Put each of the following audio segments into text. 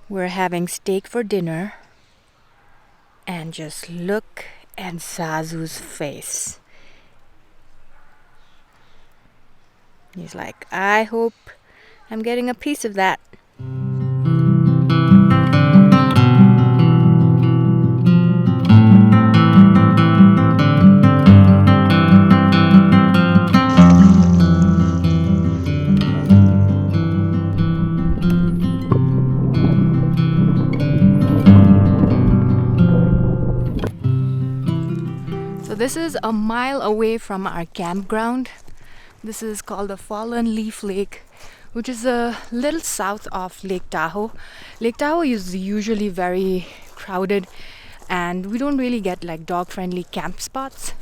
We're having steak for dinner. And just look at Zazu's face. He's like, I hope I'm getting a piece of that. So this is a mile away from our campground. This is called the Fallen Leaf Lake, which is a little south of Lake Tahoe. Lake Tahoe is usually very crowded and we don't really get like dog-friendly camp spots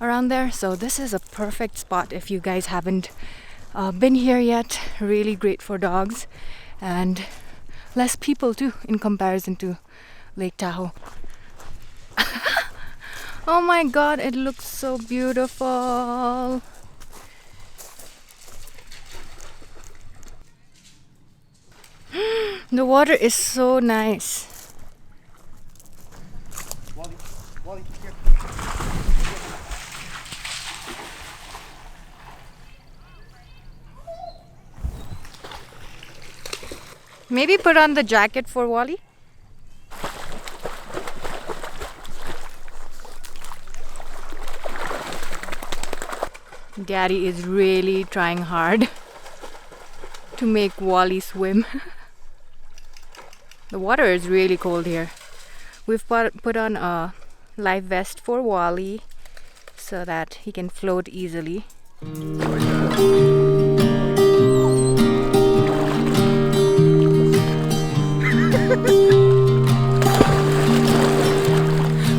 around there. So this is a perfect spot if you guys haven't been here yet. Really great for dogs and less people too in comparison to Lake Tahoe. Oh my god, it looks so beautiful. The water is so nice. Wally, here. Maybe put on the jacket for Wally. Daddy is really trying hard to make Wally swim. The water is really cold here. We've put on a life vest for Wally so that he can float easily.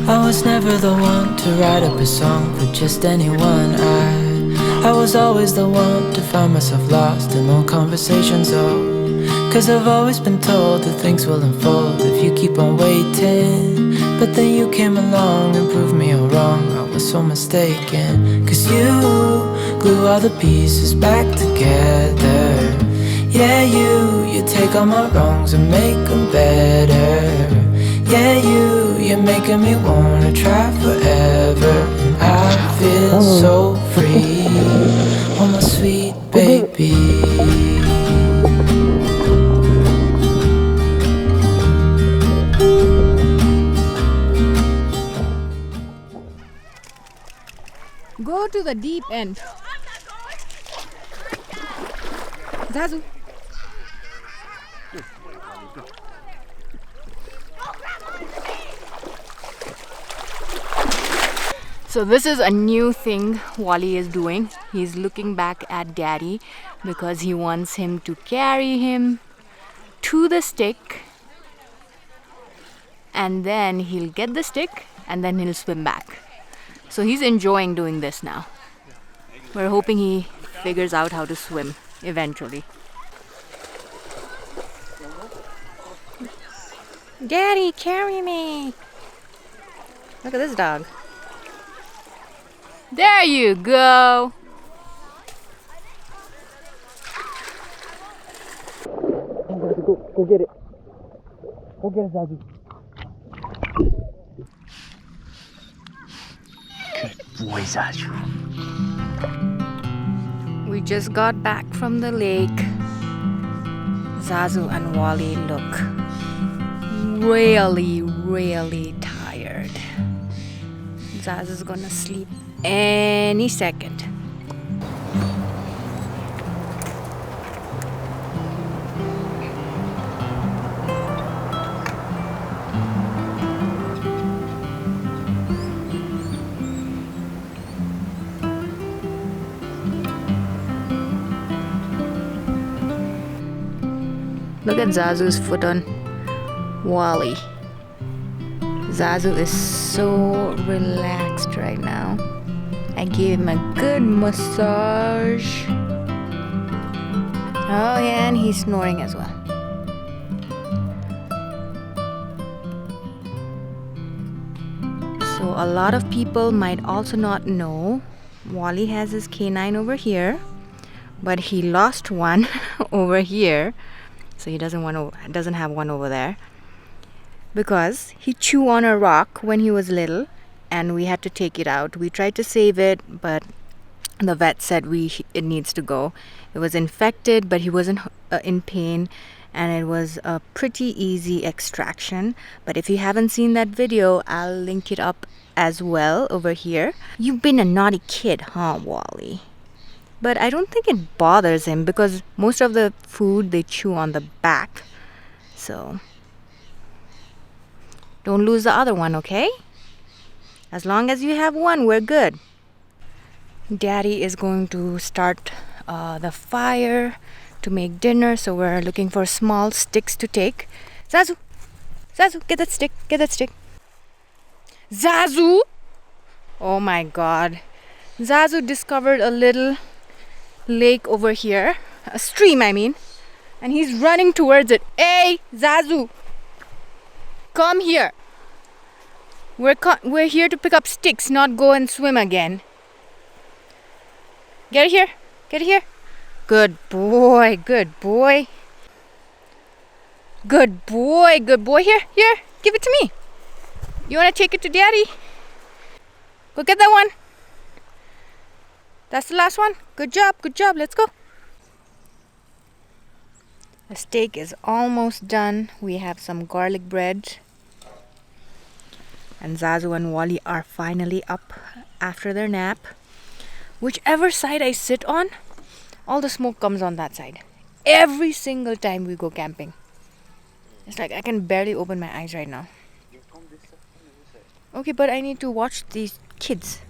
I was never the one to write up a song for just anyone. I was always the one to find myself lost in old conversations. Cause I've always been told that things will unfold if you keep on waiting. But then you came along and proved me all wrong. I was so mistaken. Cause you glue all the pieces back together. Yeah, you take all my wrongs and make them better. Yeah, you're making me wanna try forever. And I feel so free, oh my sweet baby. Go to the deep end. Zazu. So this is a new thing Wally is doing. He's looking back at Daddy because he wants him to carry him to the stick, and then he'll get the stick and then he'll swim back. So he's enjoying doing this now. We're hoping he figures out how to swim eventually. Daddy, carry me. Look at this dog. There you go. Go get it. Go get it, Zazu. Good boy, Zazu. We just got back from the lake. Zazu and Wally look really tired. Zazu's gonna sleep any second. Look at Zazu's foot on Wally. Zazu is so relaxed right now. I gave him a good massage. Oh yeah, and he's snoring as well. So a lot of people might also not know Wally has his canine over here, but he lost one over here so he doesn't have one over there, because he chewed on a rock when he was little and we had to take it out. We tried to save it, but the vet said it needs to go. It was infected, but he wasn't in pain, and it was a pretty easy extraction. But if you haven't seen that video, I'll link it up as well over here. You've been a naughty kid, huh, Wally? But I don't think it bothers him, because most of the food they chew on the back. So don't lose the other one, okay? As long as you have one, we're good. Daddy is going to start the fire to make dinner, so we're looking for small sticks to take. Zazu! Zazu, get that stick! Get that stick! Zazu! Oh my god. Zazu discovered a little lake over here. A stream, I mean. And he's running towards it. Hey, Zazu! Come here. We're here to pick up sticks, not go and swim again. Get here. Get here. Good boy. Good boy. Good boy. Good boy. Here. Here. Give it to me. You want to take it to Daddy? Go get that one. That's the last one. Good job. Good job. Let's go. The steak is almost done. We have some garlic bread. And Zazu and Wally are finally up after their nap. Whichever side I sit on, all the smoke comes on that side. Every single time we go camping. It's like I can barely open my eyes right now. Okay, but I need to watch these kids.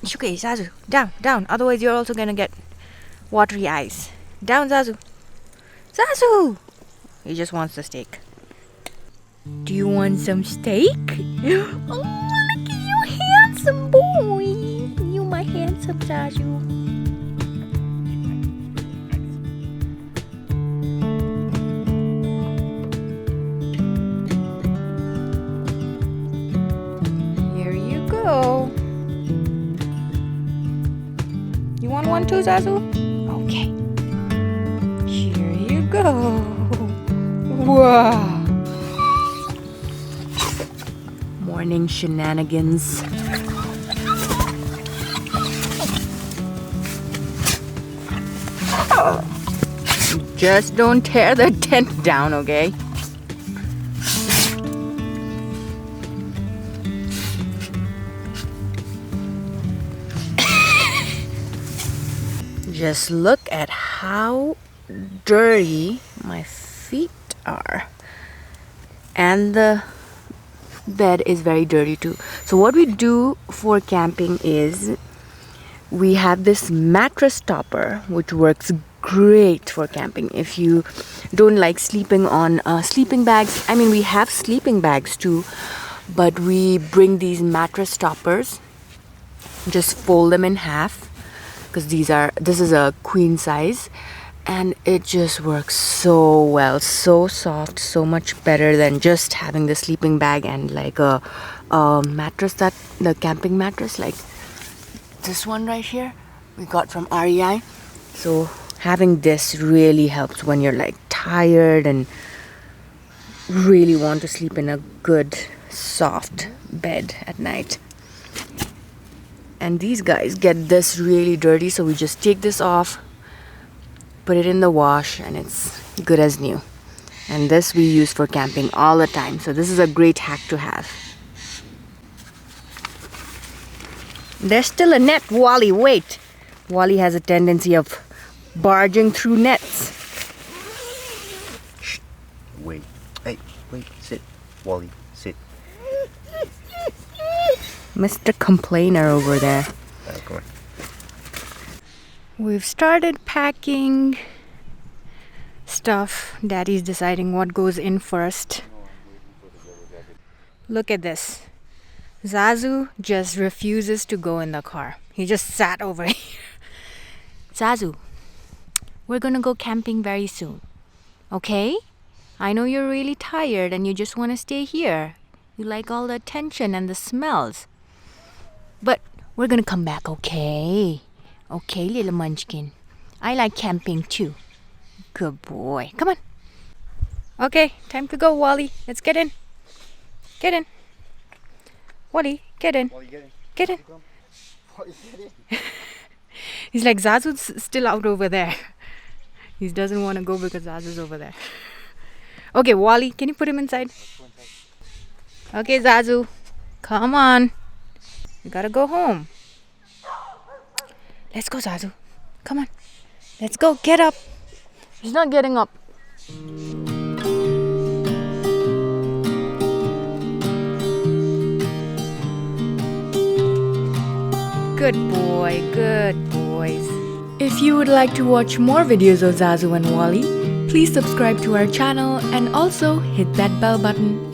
It's okay, Zazu. Down, down. Otherwise you're also gonna get watery eyes. Down, Zazu. Zazu! He just wants the steak. Do you want some steak? Oh, look at you, handsome boy. You my handsome Zazu. Here you go. You want one too, Zazu? Okay. Here you go. Wow. Morning shenanigans. Just don't tear the tent down, okay? Just look at how dirty my feet are. And the bed is very dirty too. So what we do for camping is we have this mattress topper, which works great for camping. If you don't like sleeping on sleeping bags, I mean, we have sleeping bags too, but we bring these mattress toppers, just fold them in half, because this is a queen size, and it just works so well, so soft, so much better than just having the sleeping bag and like a mattress, that the camping mattress like this one right here we got from REI. So having this really helps when you're like tired and really want to sleep in a good soft bed at night. And these guys get this really dirty, so we just take this off, put it in the wash, and it's good as new. And this we use for camping all the time, so this is a great hack to have. There's still a net, Wally, wait. Wally has a tendency of barging through nets. Shh. Wait. Hey, wait, sit. Wally, sit. Mr. Complainer over there. Come on. We've started packing stuff. Daddy's deciding what goes in first. Look at this. Zazu just refuses to go in the car. He just sat over here. Zazu, we're gonna go camping very soon. Okay? I know you're really tired and you just want to stay here. You like all the attention and the smells. But we're gonna come back, okay? Okay, little munchkin. I like camping too. Good boy. Come on. Okay, time to go, Wally. Let's get in. Get in. Wally, get in. Wally, get in. Get in. Wally, get in. He's like, Zazu's still out over there. He doesn't want to go because Zazu's over there. Okay, Wally, can you put him inside? Okay, Zazu. Come on. We gotta go home. Let's go, Zazu. Come on. Let's go. Get up. He's not getting up. Good boy. Good boys. If you would like to watch more videos of Zazu and Wally, please subscribe to our channel and also hit that bell button.